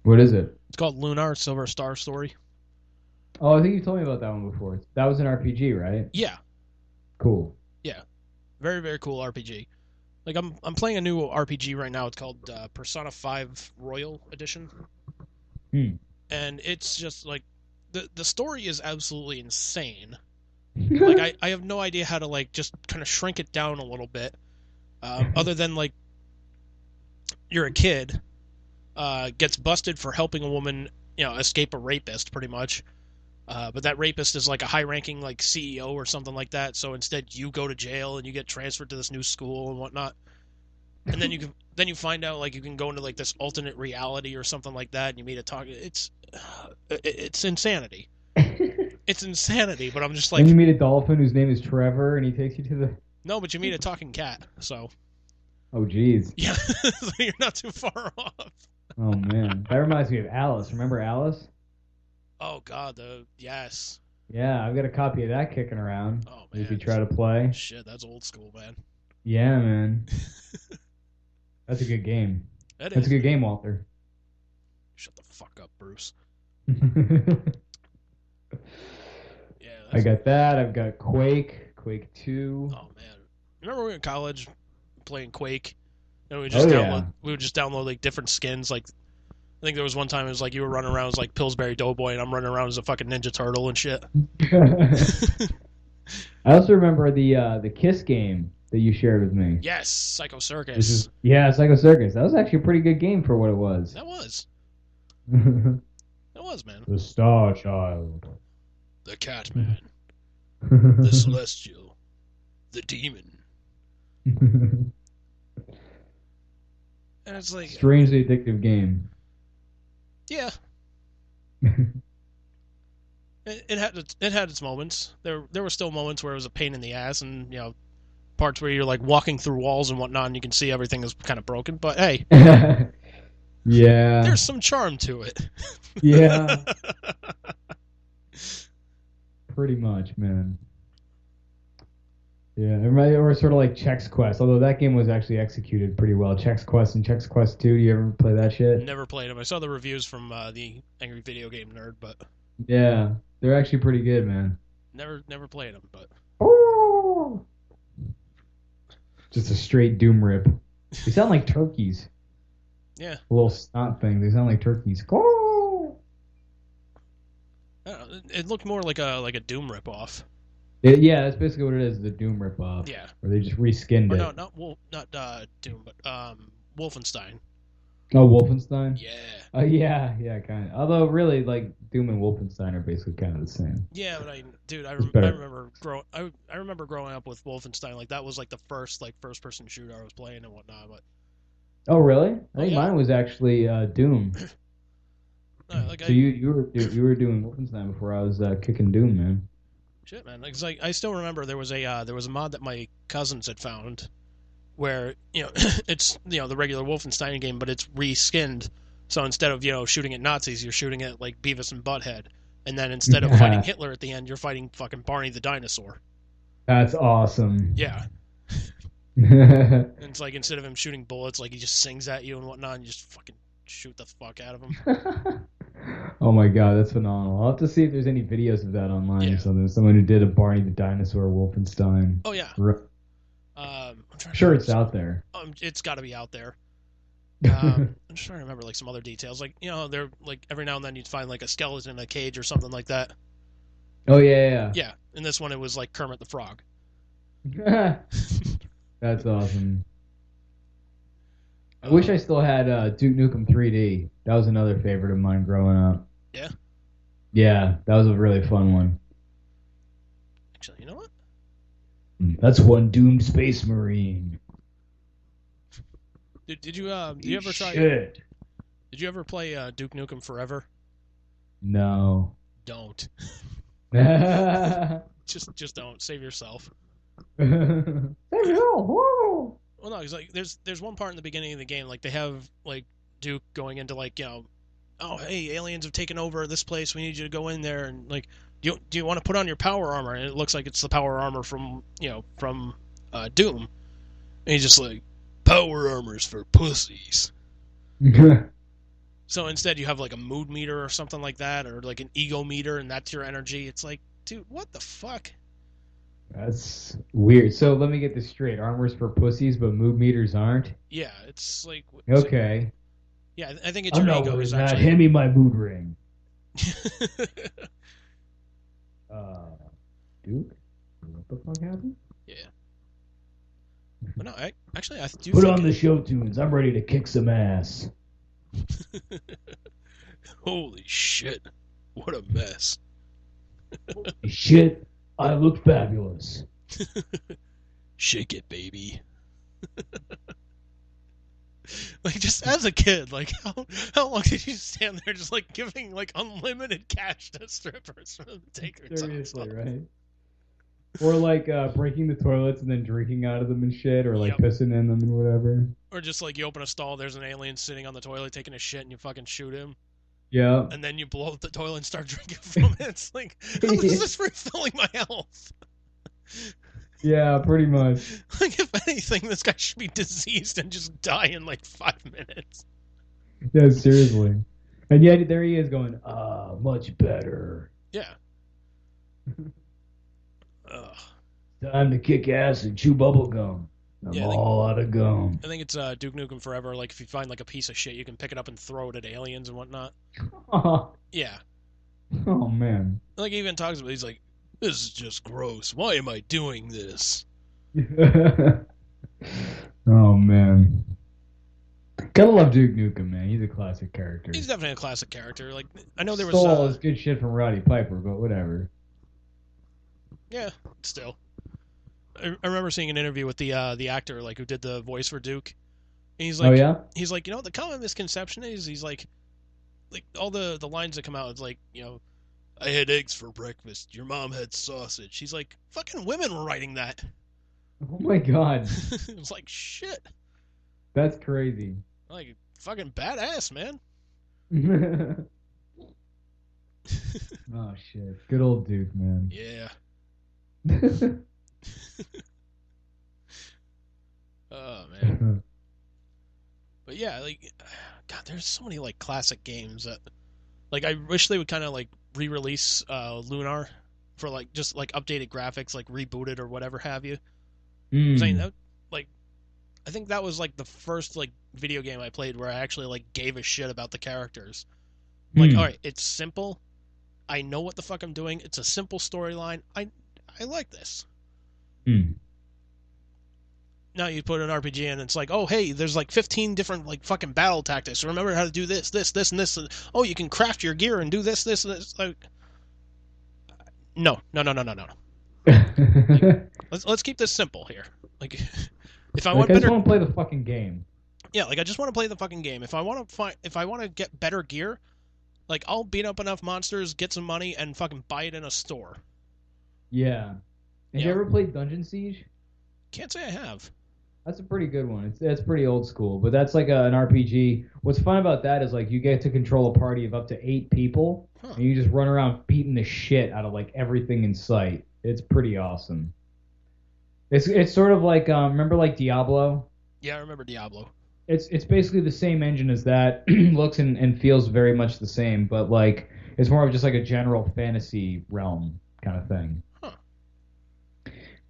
What is it? It's called Lunar Silver Star Story. Oh, I think you told me about that one before. That was an RPG, right? Yeah, Cool. yeah, very very cool RPG. Like I'm playing a new RPG right now. It's called Persona 5 Royal Edition, Hmm. and it's just like the story is absolutely insane. Like I have no idea how to like just kind of shrink it down a little bit. Other than like you're a kid, gets busted for helping a woman, escape a rapist, pretty much. But that rapist is like a high-ranking like CEO or something like that. So instead, you go to jail and you get transferred to this new school and whatnot. And then you find out like you can go into like this alternate reality or something like that, and you meet a talk. It's insanity. It's insanity. But I'm just Then you like, meet a dolphin whose name is Trevor, and he takes you to the. no, but you meet a talking cat. So Oh, jeez. yeah, so you're not too far off. Oh man, that reminds me of Alice. Remember Alice? Oh God, the yes. Yeah, I've got a copy of that kicking around. Oh If you man, try to play. shit, that's old school, man. Yeah, man. That's a good game. That That's a is, good man. game, Walter. Shut the fuck up, Bruce. Yeah, I that's. got that. I've got Quake 2. Oh man, remember we were in college playing Quake, and Oh yeah. we would just download like different skins. Like I think there was one time it was like you were running around as like Pillsbury Doughboy, and I'm running around as a fucking Ninja Turtle and shit. I also remember the Kiss game that you shared with me. Yes, Psycho This Circus. is yeah, Psycho Circus. That was actually a pretty good game for what it was. That was. The That was, man. Star Child. The Catman, the Celestial, the Demon, and it's like, Strangely addictive game. yeah, it had its moments. There were still moments where it was a pain in the ass, and parts where you're like walking through walls and whatnot, and you can see everything is kind of broken. But hey, Yeah. there's some charm to it. Yeah. Pretty much, man. Yeah, or sort of like Chex Quest, although that game was actually executed pretty well. Chex Quest and Chex Quest 2, do you ever play that shit? Never played them. I saw the reviews from the Angry Video Game Nerd, but Yeah, they're actually pretty good, man. never played them. But Oh! Just a straight Doom rip. They sound like turkeys. yeah, The little snot thing. They sound like turkeys. Oh! I don't know, it looked more like a Doom ripoff. Yeah, that's basically what it is, the Doom rip-off. Yeah, Where they just reskinned or it. no, not Doom, but Wolfenstein. Oh, Wolfenstein? Yeah, Yeah, kind of. Although, really, like, Doom and Wolfenstein are basically kind of the same. yeah, but dude, It's better. I remember growing up with Wolfenstein. Like that was like the first like first person shooter I was playing and whatnot. But Oh, really? I oh think yeah, mine was actually Doom. like So you were doing Wolfenstein before I was kicking Doom, man. shit, man. Like, it's like I still remember there was a mod that my cousins had found where it's the regular Wolfenstein game, but it's reskinned. So instead of shooting at Nazis, you're shooting at like Beavis and Butthead, and then instead of fighting Hitler at the end, you're fighting fucking Barney the dinosaur. That's awesome. Yeah, and it's like instead of him shooting bullets, like he just sings at you and whatnot, and you just fucking shoot the fuck out of him. Oh my god, that's phenomenal. I'll have to see if there's any videos of that online or Yeah. something. Someone who did a Barney the Dinosaur Wolfenstein. Oh yeah. I'm trying to Sure, remember it's out there. it's got to be out there. Oh I'm just trying to remember like some other details. Like they're like every now and then you'd find like a skeleton in a cage or something like that. yeah, Yeah. In this one, it was like Kermit the Frog. yeah. That's awesome. I wish I still had Duke Nukem 3D. That was another favorite of mine growing up. Yeah. Yeah, that was a really fun one. Actually, you know what? That's one doomed space marine. Did you ever try? Shit. Did you ever play Duke Nukem Forever? No. Don't. There Just don't. Save yourself. we go. Whoa. Well, no, 'cause like there's one part in the beginning of the game like they have like Duke going into like oh hey, aliens have taken over this place, we need you to go in there, and like do you want to put on your power armor, and it looks like it's the power armor from Doom, and he's just like, power armor's for pussies. So instead, you have like a mood meter or something like that, or like an ego meter, and that's your energy. It's like, dude, what the fuck? That's weird. So let me get this straight. Armor's for pussies, but mood meters aren't? Yeah, it's like, so, Okay. yeah, I think it's I'm your not ego worried is about that. actually. Hand me my mood ring. Uh, Duke? What the fuck happened? Yeah, but no, actually, I do Put think. on the show tunes. I'm ready to kick some ass. Holy shit, what a mess. Shit, I look fabulous. Shake it, baby. Like, just as a kid, like, how long did you stand there just, like, giving, like, unlimited cash to strippers for them to take their Seriously, tops off? right? Or like breaking the toilets and then drinking out of them and shit, or like Yep. pissing in them and whatever. Or just, like, you open a stall, there's an alien sitting on the toilet taking a shit, and you fucking shoot him. Yeah. And then you blow up the toilet and start drinking from it. It's like, how is this refilling my health? Yeah, pretty much. Like, if anything, this guy should be diseased and just die in, like, 5 minutes. Yeah, seriously. And yet there he is going, much better. Yeah. Ugh. Time to kick ass and chew bubble gum. I'm Yeah, all out of gum. I think it's Duke Nukem Forever. Like, if you find, like, a piece of shit, you can pick it up and throw it at aliens and whatnot. Oh, Yeah. man. Like, he even talks about, he's like, this is just gross. Why am I doing this? Oh, man. Gotta love Duke Nukem, man. He's a classic character. He's definitely a classic character. Like, I know there was... Stole all this good shit from Roddy Piper, but whatever. Yeah, still. I remember seeing an interview with the actor, like, who did the voice for Duke. And he's like, Oh, yeah? He's like, the common misconception is, he's like all the lines that come out, it's like, I had eggs for breakfast. Your mom had sausage. He's like, fucking women were writing that. Oh, my God. It's like, shit. That's crazy. Like, fucking badass, man. Oh, shit. Good old Duke, man. Yeah. Oh, man. But yeah, like, God, there's so many, like, classic games that, like, I wish they would kind of, like, re-release Lunar for, like, just, like, updated graphics, like, rebooted or whatever have you. Mm. I think that was, like, the first, like, video game I played where I actually, like, gave a shit about the characters. Like, all right, it's simple. I know what the fuck I'm doing. It's a simple storyline. I like this. Mm. Now you put an RPG in, and it's like, oh, hey, there's like 15 different like fucking battle tactics. Remember how to do this, this, this, and this. And, oh, you can craft your gear and do this, this, and this. Like, no. Like, let's keep this simple here. Like, if I want I just better, want to play the fucking game. yeah, like I just want to play the fucking game. If I want to get better gear, like I'll beat up enough monsters, get some money, and fucking buy it in a store. Yeah. Have you ever played Dungeon Siege? Can't say I have. That's a pretty good one. That's pretty old school, but that's like an RPG. What's fun about that is like you get to control a party of up to 8 people, and you just run around beating the shit out of like everything in sight. It's pretty awesome. It's sort of like remember like Diablo? Yeah, I remember Diablo. It's basically the same engine as that. Looks and feels very much the same, but like it's more of just like a general fantasy realm kind of thing.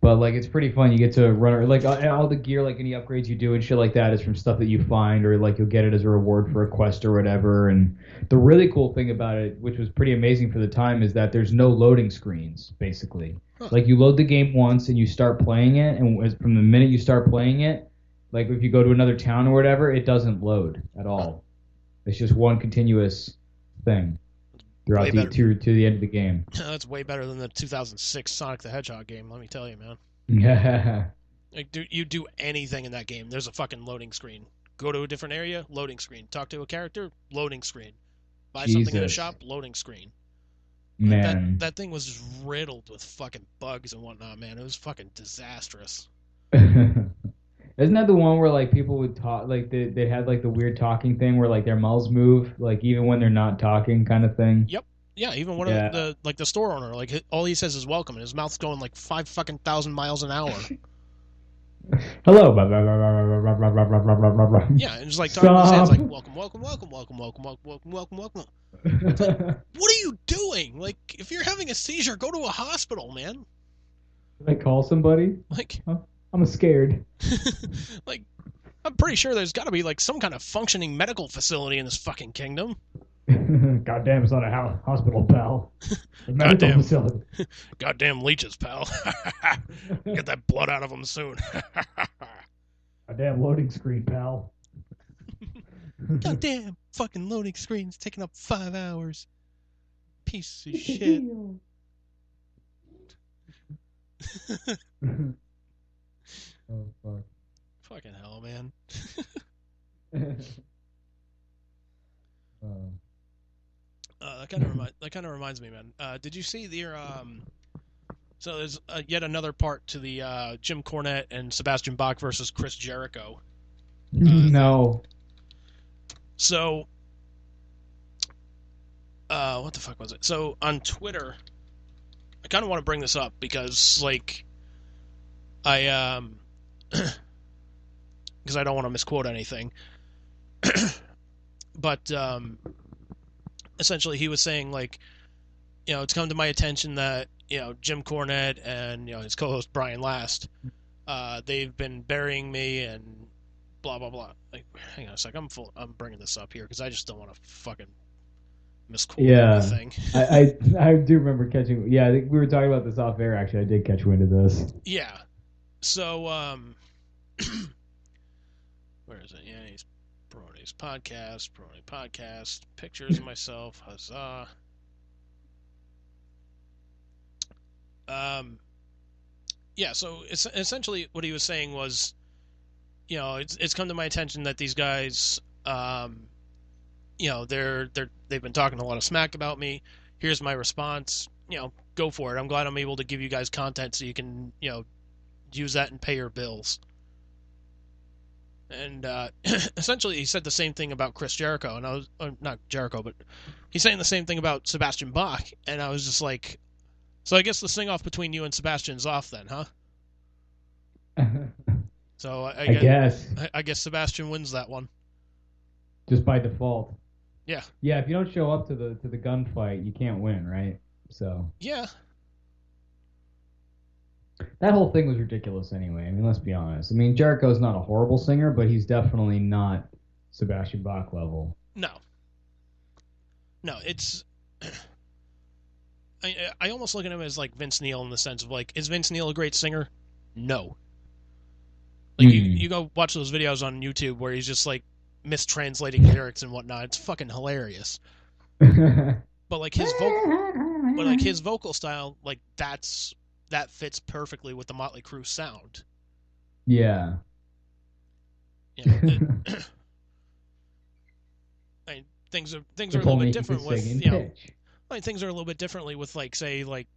But like it's pretty fun. You get to run like all the gear, like any upgrades you do and shit like that is from stuff that you find, or like you'll get it as a reward for a quest or whatever. And the really cool thing about it, which was pretty amazing for the time, is that there's no loading screens basically. Like you load the game once and you start playing it, and from the minute you start playing it, like if you go to another town or whatever, it doesn't load at all. It's just one continuous thing throughout to the end of the game. That's way better than the 2006 Sonic the Hedgehog game, let me tell you, man. Yeah. Like, you do anything in that game, there's a fucking loading screen. Go to a different area, loading screen. Talk to a character, loading screen. Buy something in a shop, loading screen. Man. That thing was just riddled with fucking bugs and whatnot, man. It was fucking disastrous. Isn't that the one where like people would talk, like they had like the weird talking thing where like their mouths move, like even when they're not talking, kind of thing? Yep. Yeah, even one of the store owner, like all he says is welcome, and his mouth's going like 5,000 miles an hour. Hello. Yeah, and just like talking to his hands, Stop. like welcome, welcome, welcome, welcome, welcome, welcome, welcome, welcome. It's like, what are you doing? Like, if you're having a seizure, go to a hospital, man. Can I call somebody? Like, I'm scared. like, I'm pretty sure there's got to be like some kind of functioning medical facility in this fucking kingdom. Goddamn, it's not a hospital, pal. A medical facility. Goddamn leeches, pal. Get that blood out of them soon. Goddamn loading screen, pal. Goddamn fucking loading screen's taking up 5 hours. Piece of shit. Oh, fuck. Fucking hell, man. That kind of reminds me, man. Did you see the So there's yet another part to the Jim Cornette and Sebastian Bach versus Chris Jericho. No. So, what the fuck was it? So on Twitter, I kind of want to bring this up because, like, because I don't want to misquote anything. But essentially, he was saying, like, it's come to my attention that Jim Cornette and his co-host Brian Last, they've been burying me and blah blah blah. Like, hang on a sec, I'm bringing this up here because I just don't want to fucking misquote anything. I do remember catching. Yeah, I think we were talking about this off air. Actually, I did catch wind of this. Yeah. So where is it? Yeah, he's Brony's podcast, pictures of myself, huzzah. Yeah, so it's essentially what he was saying was, it's come to my attention that these guys, they've been talking a lot of smack about me. Here's my response. Go for it. I'm glad I'm able to give you guys content so you can, use that and pay your bills. And essentially, he said the same thing about Chris Jericho, and I was not Jericho, but he's saying the same thing about Sebastian Bach, and I was just like, so I guess the sing-off between you and Sebastian's off then, huh? So I guess Sebastian wins that one. Just by default. Yeah. Yeah, if you don't show up to the gunfight, you can't win, right? So. Yeah. That whole thing was ridiculous anyway. I mean, let's be honest. I mean, Jericho's not a horrible singer, but he's definitely not Sebastian Bach level. No, it's... I almost look at him as like Vince Neil in the sense of, like, is Vince Neil a great singer? No. Like, you go watch those videos on YouTube where he's just, like, mistranslating lyrics and whatnot. It's fucking hilarious. But like his vocal style, like, that fits perfectly with the Motley Crue sound. Yeah. Things are a little bit different with things are a little bit differently with, like, say, like,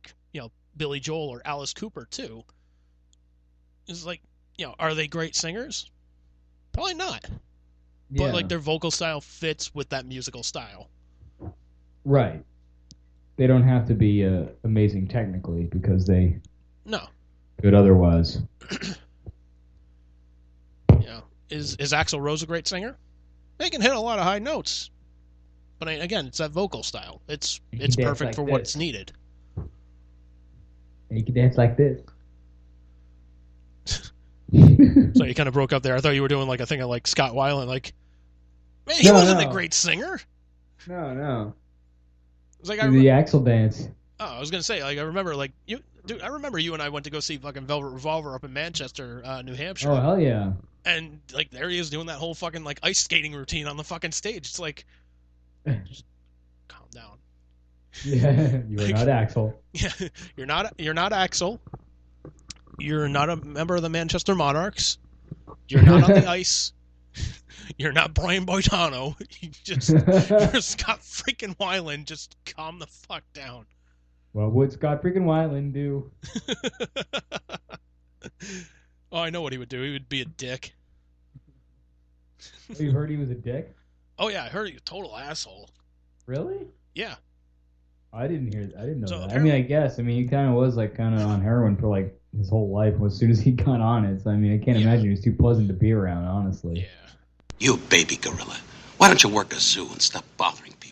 Billy Joel or Alice Cooper too. It's like, are they great singers? Probably not. Yeah. But, like, their vocal style fits with that musical style. Right. They don't have to be amazing technically because they could otherwise. Is Axl Rose a great singer? They can hit a lot of high notes. But again, it's that vocal style. It's perfect like for this. What's needed. And you can dance like this. So you kind of broke up there. I thought you were doing like a thing of like Scott Weiland. Like, man, he wasn't a great singer. No. It was like the Axl dance. Oh, I was gonna say, like, I remember, like, I remember you and I went to go see fucking Velvet Revolver up in Manchester, New Hampshire. Oh, hell yeah. And, like, there he is doing that whole fucking, like, ice skating routine on the fucking stage. It's like, just calm down. Yeah, you are not Axl. Yeah, you're not Axl. You're not a member of the Manchester Monarchs. You're not on the ice. You're not Brian Boitano. You're Scott freaking Weiland. Just calm the fuck down. What would Scott freaking Weiland do? Oh, I know what he would do. He would be a dick. Oh, you heard he was a dick? Oh, yeah, I heard he was a total asshole. Really? Yeah. I didn't know that. I mean, I guess. I mean, he kind of was, like, on heroin for, like, his whole life as soon as he got on it. So, I mean, I can't imagine he was too pleasant to be around, honestly. Yeah. You baby gorilla. Why don't you work a zoo and stop bothering people?